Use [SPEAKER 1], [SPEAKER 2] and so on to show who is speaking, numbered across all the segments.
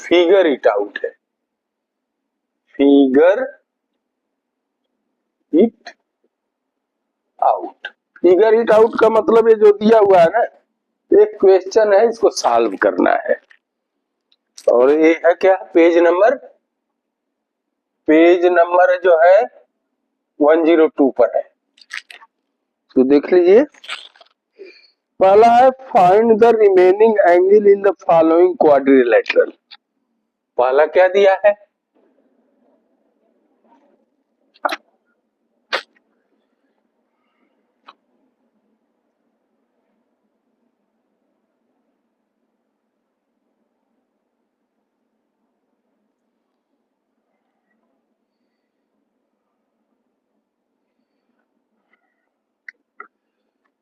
[SPEAKER 1] Figure it out है, figure it out. Figure it out का मतलब ये जो दिया हुआ है ना, एक क्वेश्चन है, इसको सॉल्व करना है। और ये है क्या, पेज नंबर जो है 102 पर है। तो देख लीजिए, पहला है find the remaining angle in the following quadrilateral. पहला क्या दिया है,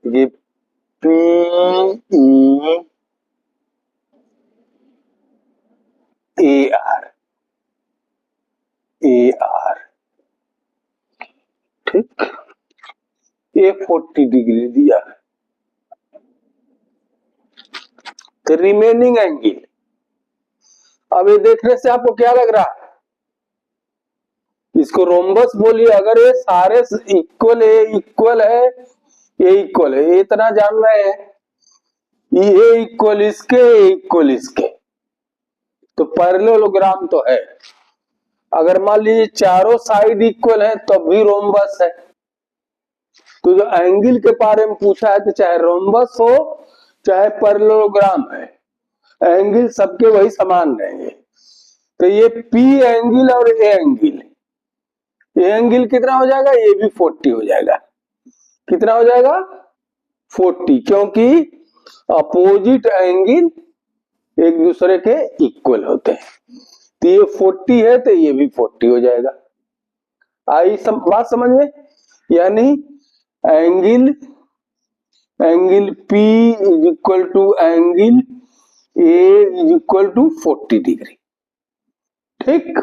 [SPEAKER 1] ये PEAR ठीक, ये 40 डिग्री दिया है। तो रिमेनिंग एंगल, अब ये देखने से आपको क्या लग रहा है, इसको रोम्बस बोलिए। अगर ये सारे इक्वल है, ये इक्वल है, इतना जान रहे हैं, ये इक्वल इसके, ये इक्वल इसके, तो पैरेललोग्राम तो है। अगर मान लीजिए चारों साइड इक्वल है तब भी रोम्बस है। तो जो एंगल के बारे में पूछा है, तो चाहे रोम्बस हो चाहे पैरेललोग्राम है, एंगल सबके वही समान रहेंगे। तो ये पी एंगल और ए एंगल, ये एंगल कितना हो जाएगा, ये भी 40 हो जाएगा। कितना हो जाएगा, 40, क्योंकि अपोजिट एंगल एक दूसरे के इक्वल होते हैं। तो ये 40 है तो ये भी 40 हो जाएगा। आई बात समझ में, यानी angle P is equal to angle A is equal to 40 degree. ठीक,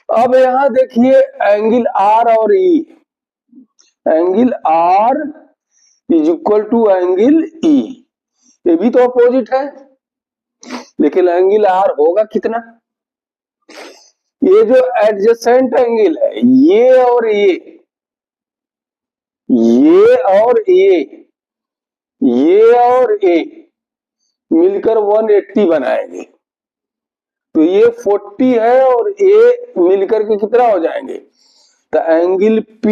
[SPEAKER 1] अब यहां देखिए एंगल R और E, angle R is equal to angle E, ये भी तो अपोजिट है, लेकिन एंगल R होगा कितना, ये जो एडजेसेंट एंगल है, ये और ये और ये मिलकर 180 बनाएंगे। तो ये 40 है और ये मिलकर के कितना हो जाएंगे, तो angle P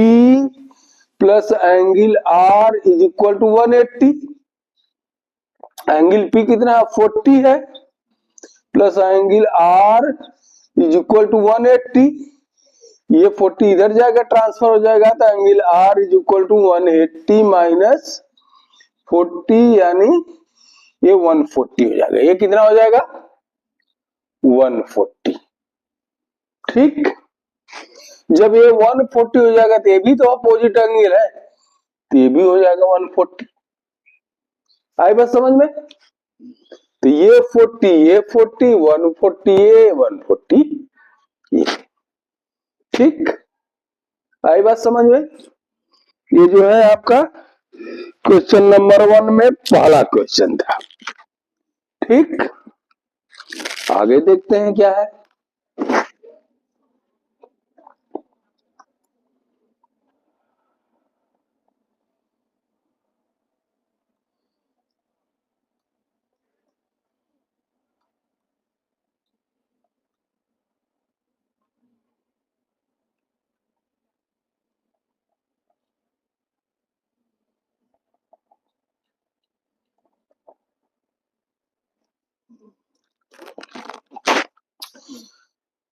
[SPEAKER 1] plus angle R is equal to 180। Angle P कितना 40 है, plus angle R is equal to 180। ये 40 इधर जाएगा, ट्रांसफर हो जाएगा, तो angle R is equal to 180 minus 40, यानी ये 140 हो जाएगा। ये कितना हो जाएगा, 140। ठीक, जब ये 140 हो जाएगा तो ये भी तो अपोजिट एंगल है, तो ये भी हो जाएगा 140। आई बस समझ में, तो ये 40, ये 40, 140, ये 140, ये। ठीक, आई बात समझ में। ये जो है आपका क्वेश्चन नंबर 1 में पहला क्वेश्चन था। ठीक, आगे देखते हैं क्या है।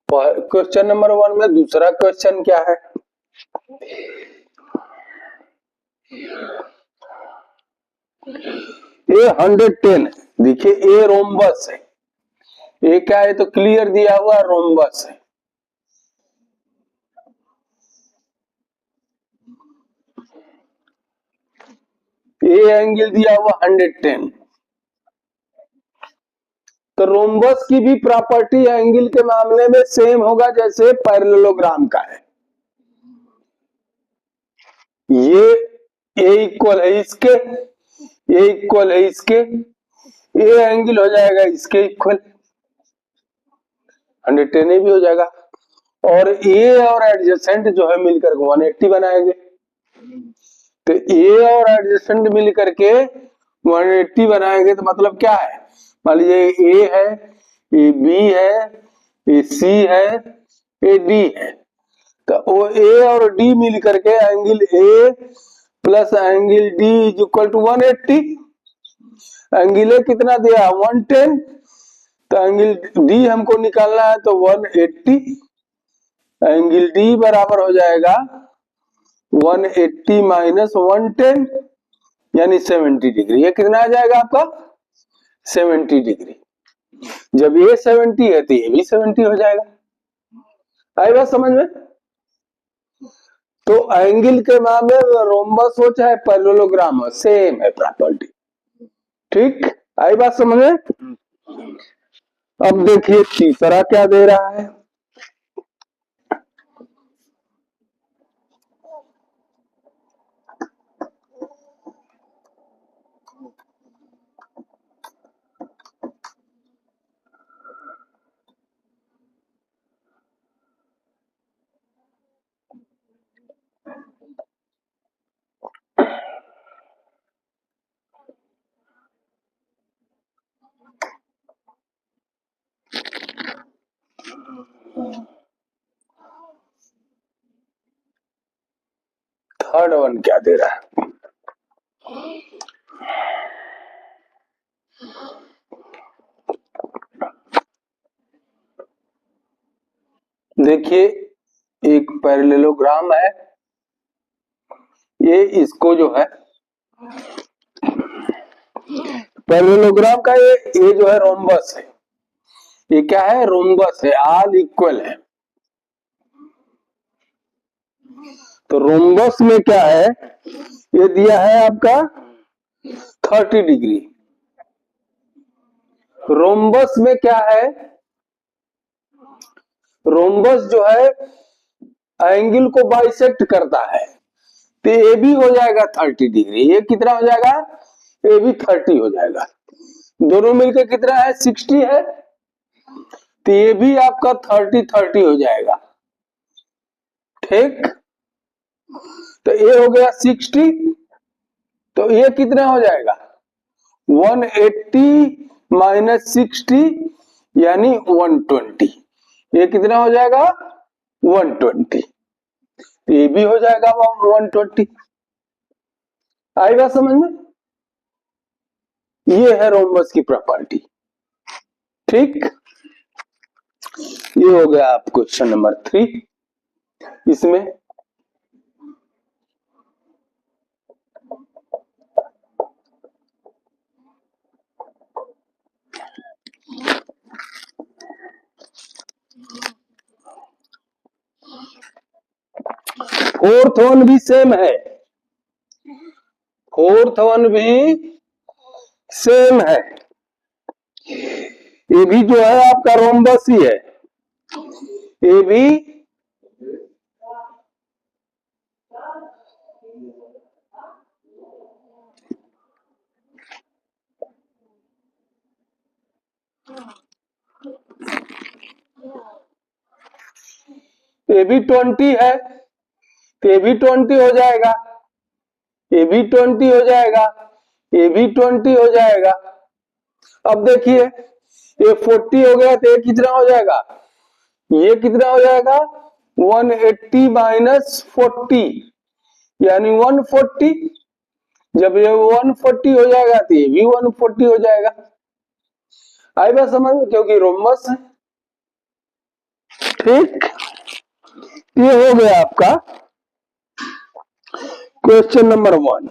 [SPEAKER 1] क्वेश्चन नंबर 1 में दूसरा क्वेश्चन क्या है, ये 110 है। देखिए ये रोम्बस है, ये क्या है, तो क्लियर दिया हुआ रोम्बस है। ये एंगल दिया हुआ 110, तो रोम्बस की भी प्रॉपर्टी एंगल के मामले में सेम होगा जैसे पैरेललोग्राम का है। ये इक्वल है इसके, ये इक्वल है इसके, ए एंगल हो जाएगा इसके इक्वल, 110 ए भी हो जाएगा, और ए और एडजेसेंट जो है मिलकर 180 बनाएंगे। तो ए और एडजेसेंट मिल करके 180 बनाएंगे, तो मतलब क्या है, मान लीजिए ए है, ए बी है, ए सी है, ए डी है, तो वो ए और डी मिल करके angle A plus angle D is equal to 180। Angle A कितना दिया, 110, तो एंगल डी हमको निकालना है तो 180, एंगल डी बराबर हो जाएगा 180 माइनस 110 यानी 70 डिग्री। ये कितना आ जाएगा आपका, 70 डिग्री। जब ये 70 है तो ये भी 70 हो जाएगा। आई बात समझ में? तो एंगल के मामले में रोम्बस हो चाहे पैरेललोग्राम हो, सेम है प्रॉपर्टी। ठीक, आई बात समझ में? अब देखिए तीसरा क्या दे रहा है। थर्ड वन क्या दे रहा है, देखिए एक पैरेललोग्राम है, ये इसको जो है पैरेललोग्राम का ये जो है रोम्बस है, ये क्या है, रोम्बस है, ऑल इक्वल है। तो रोम्बस में क्या है, ये दिया है आपका 30 डिग्री। रोम्बस में क्या है, रोम्बस जो है एंगल को बाइसेक्ट करता है, तो ये भी हो जाएगा 30 डिग्री। ये कितना हो जाएगा, ये भी 30 हो जाएगा। दोनों मिलकर कितना है, 60 है, तो ये भी आपका 30-30 हो जाएगा। ठीक, तो ये हो गया 60, तो ये कितना हो जाएगा, 180 माइनस 60 यानी 120। ये कितना हो जाएगा, 120। ये भी हो जाएगा 120। आई बात समझ में? ये है रोम्बस की प्रॉपर्टी। ठीक, ये हो गया आप क्वेश्चन नंबर 3। इसमें फोर्थ वन भी सेम है, फोर्थ वन भी सेम है। ये भी जो है आपका रोम्बस ही है, ये भी ये भी 20 है, तो ये भी 20 हो जाएगा, ये भी 20 हो जाएगा, ये भी 20 हो जाएगा। अब देखिए ये 40 हो गया, तो ये कितना हो जाएगा, ये कितना हो जाएगा, 180 माइनस 40 यानी 140। जब ये 140 हो जाएगा तो ये भी 140 हो जाएगा। आई बात समझ में, क्योंकि रोम्बस है। ठीक, ये हो गया आपका क्वेश्चन नंबर 1।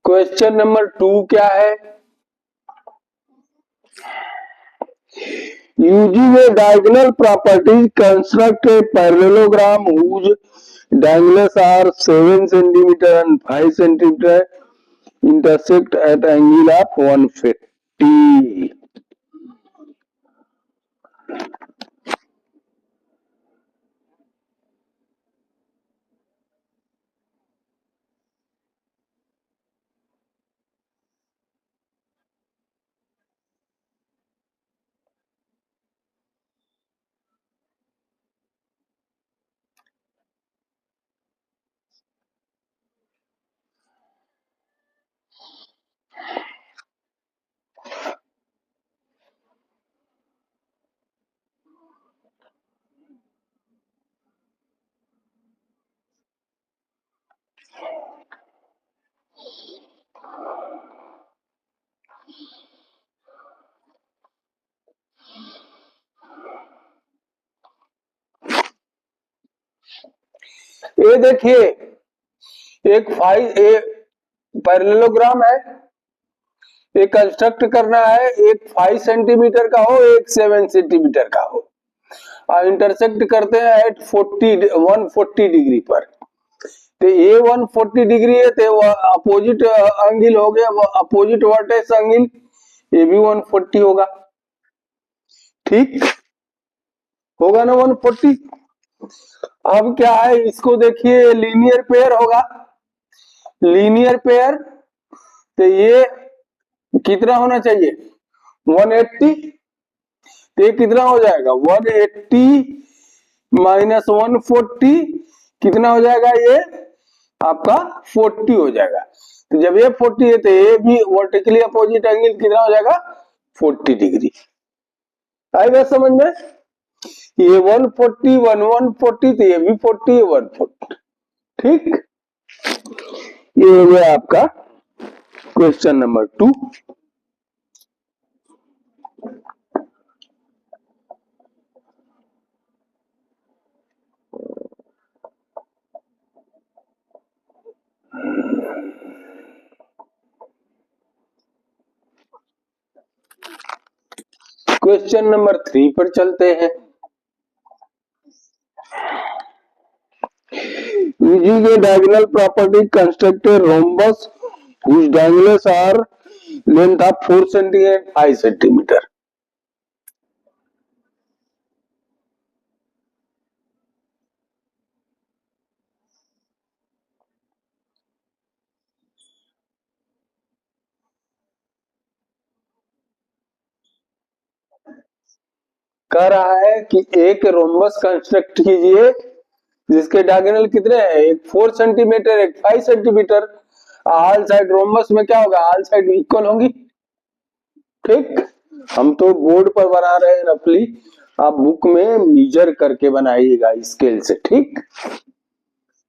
[SPEAKER 1] क्वेश्चन नंबर 2 क्या है, using A diagonal properties construct a parallelogram whose Diagonals are 7 centimeter and 5 centimeter intersect at angle of 150. ये देखिए एक पैरेललोग्राम है, एक कंस्ट्रक्ट करना है, एक 5 सेंटीमीटर का हो, एक 7 सेंटीमीटर का हो, और इंटरसेक्ट करते हैं एट 140 डिग्री पर। तो ये 140 डिग्री है तो अपोजिट एंगल हो गया, अपोजिट वर्टेक्स एंगल, ये भी 140 होगा। ठीक होगा ना 140। अब क्या है, इसको देखिए लीनियर पेयर होगा, लीनियर पेयर, तो ये कितना होना चाहिए 180, तो ये कितना हो जाएगा 180 माइनस 140 कितना हो जाएगा, ये आपका 40 हो जाएगा। तो जब ये 40 है तो ये भी वर्टिकली अपोजिट एंगल कितना हो जाएगा 40 डिग्री। आई बात समझ में, ये 140 140 तो ये भी 40 140। ठीक, ये हो गया आपका क्वेश्चन नंबर 2। क्वेश्चन नंबर 3 पर चलते हैं। Using a diagonal property, construct a rhombus whose diagonals are length of 4 cm and 5 cm. कह रहा है कि एक रोम्बस कंस्ट्रक्ट कीजिए जिसके डायगोनल कितने हैं, एक 4 सेंटीमीटर, एक 5 सेंटीमीटर। ऑल साइड रोम्बस में क्या होगा, ऑल साइड इक्वल होंगी। ठीक, हम तो बोर्ड पर बना रहे हैं रफली, आप बुक में मेजर करके बनाइएगा स्केल से। ठीक,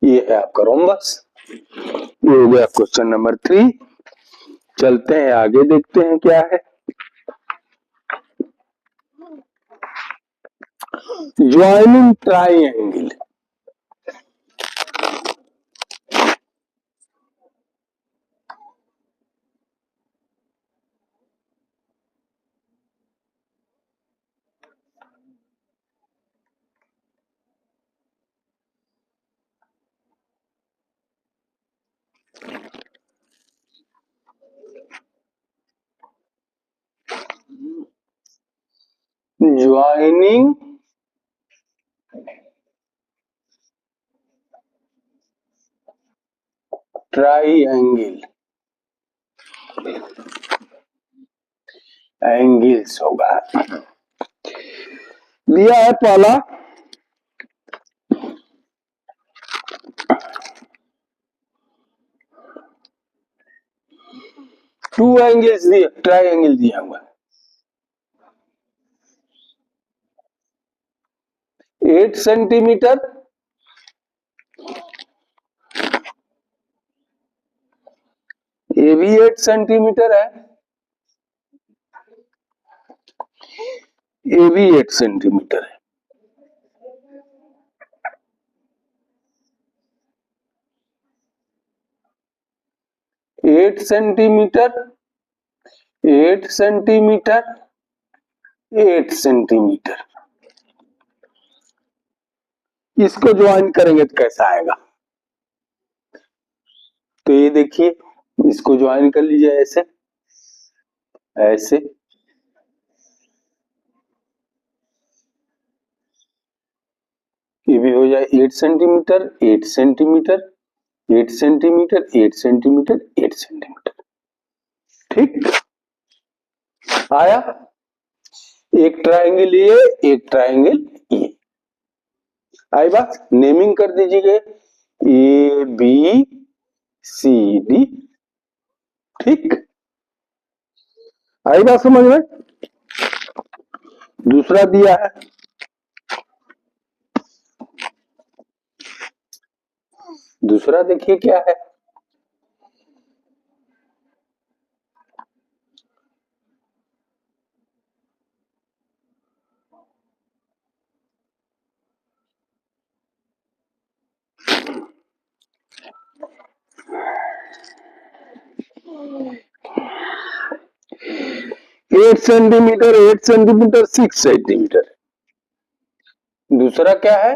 [SPEAKER 1] ये है आपका रोम्बस। ये हो गया क्वेश्चन नंबर 3। चलते हैं आगे, देखते हैं क्या है। Joining triangle, joining triangle, angles होगा। दिया है पहला, टू एंगल्स दिए, ट्राइएंगल दिया हुआ 8 सेंटीमीटर, ये भी 8 सेंटीमीटर है, ये भी 8 सेंटीमीटर है। Eight centimetre, 8 centimetre, 8 centimetre. इसको ज्वाइन करेंगे तो कैसा आएगा? तो ये देखिए, इसको ज्वाइन कर लीजिए ऐसे ऐसे, ये भी हो जाए 8 centimetre 8 centimetre 8 centimetre 8 centimetre 8 centimetre. ठीक आया? एक ट्रायंगल ये, एक ट्रायंगल ये। आई बात? नेमिंग कर दीजिए ए बी सी डी। ठीक, आई बात समझ में? दूसरा दिया है, दूसरा देखिए क्या है। Eight centimetre 8 centimetre 6 centimetre. दूसरा क्या है?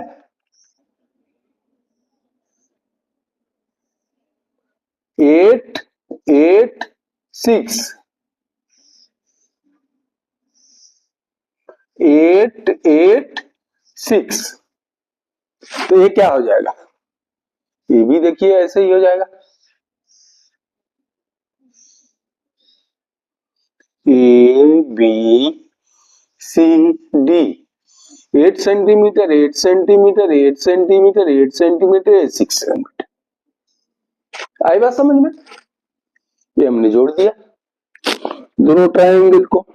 [SPEAKER 1] 8 8 6 8 8 6। तो ये क्या हो जाएगा? ये भी देखिए ऐसे ही हो जाएगा, A B C D. 8 centimetre 8 centimetre 8 centimetre 8 centimetre 6 centimetre. आई बात समझ में? ये हमने जोड़ दिया दोनों ट्रायंगल को।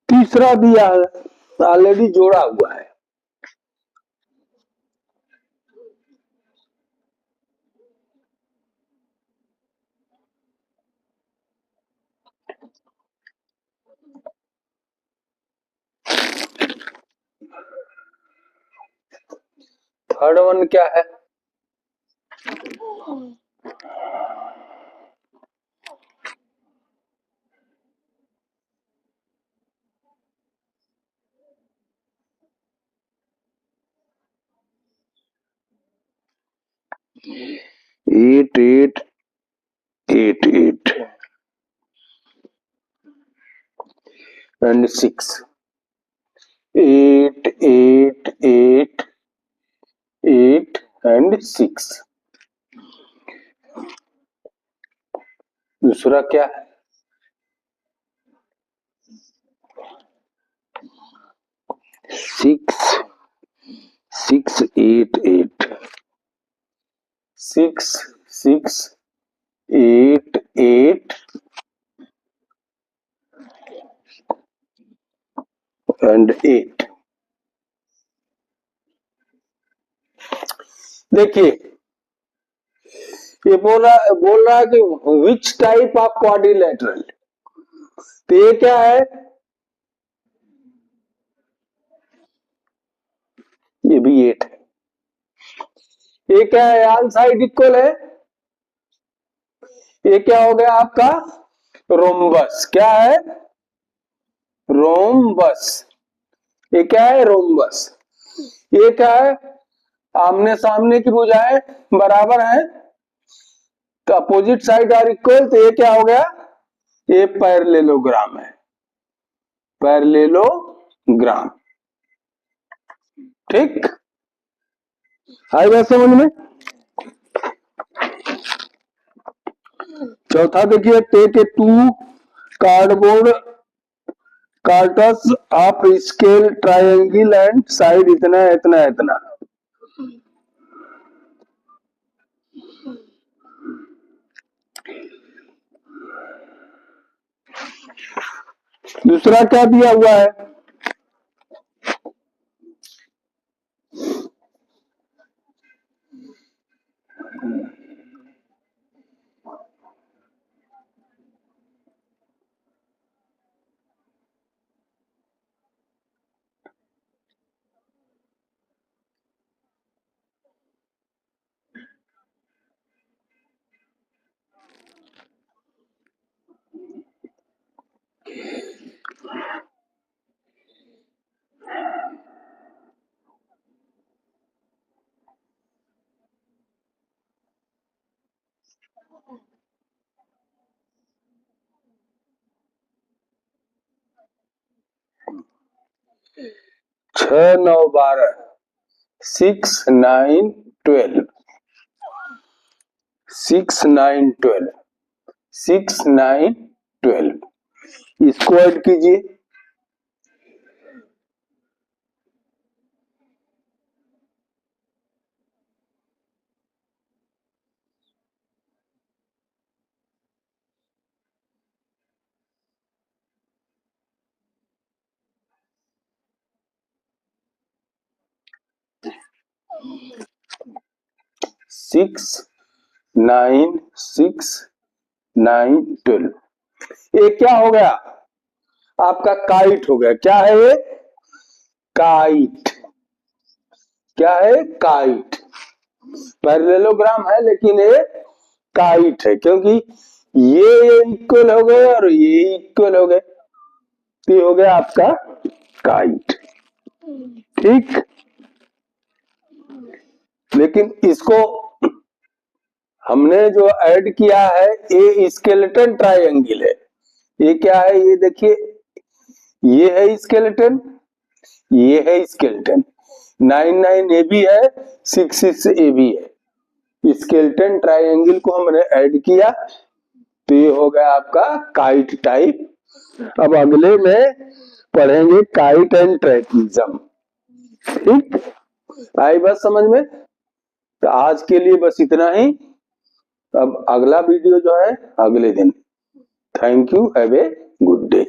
[SPEAKER 1] तीसरा दिया है, ऑलरेडी जोड़ा हुआ है। थर्ड वन क्या है? Eight eight eight eight and 6। 8 8 8 8 and 6। दूसरा क्या है? 6 6 8 8 6 6 8 8 एंड 8। देखिए ये बोल रहा है कि विच टाइप ऑफ क्वाड्रिलेटरल। तो ये क्या है? ये भी 8 है। ये क्या है? ऑल साइड इक्वल है। ये क्या हो गया आपका? रोम्बस। क्या है? रोम्बस। ये क्या है? रोम्बस। ये क्या है? आमने सामने की भुजाएं बराबर है तो अपोजिट साइड आर इक्वल। तो ये क्या हो गया? ये पैरेललोग्राम है, पैरेललोग्राम। ठीक, आई बात समझ में? चौथा देखिए, take a 2 cardboard carts of scale triangle and side इतना इतना इतना। दूसरा क्या दिया हुआ है? छह नौ 12, 6 9 12, 6 9 12, 6 9 12, इसको ऐड कीजिए। सिक्स 9 6 9 12, ये क्या हो गया? आपका काइट हो गया। क्या है ये? काइट। क्या है? काइट। पैरेललोग्राम है लेकिन ये काइट है, क्योंकि ये इक्वल हो गए और ये इक्वल हो गए, तो ये हो गया आपका काइट। ठीक, लेकिन इसको हमने जो ऐड किया है ये स्केलेटन ट्रायंगल है। ये क्या है? ये देखिए, ये है स्केलेटन, ये है स्केलेटन। 9 9 ए बी है, 6 6 ए बी है। स्केलेटन ट्रायंगल को हमने ऐड किया तो ये हो गया आपका काइट टाइप। अब अगले में पढ़ेंगे काइट एंड ट्रेपीजियम। ठीक, आई बात समझ में? तो आज के लिए बस इतना ही। अब अगला वीडियो जो है अगले दिन। Thank you, have a good day.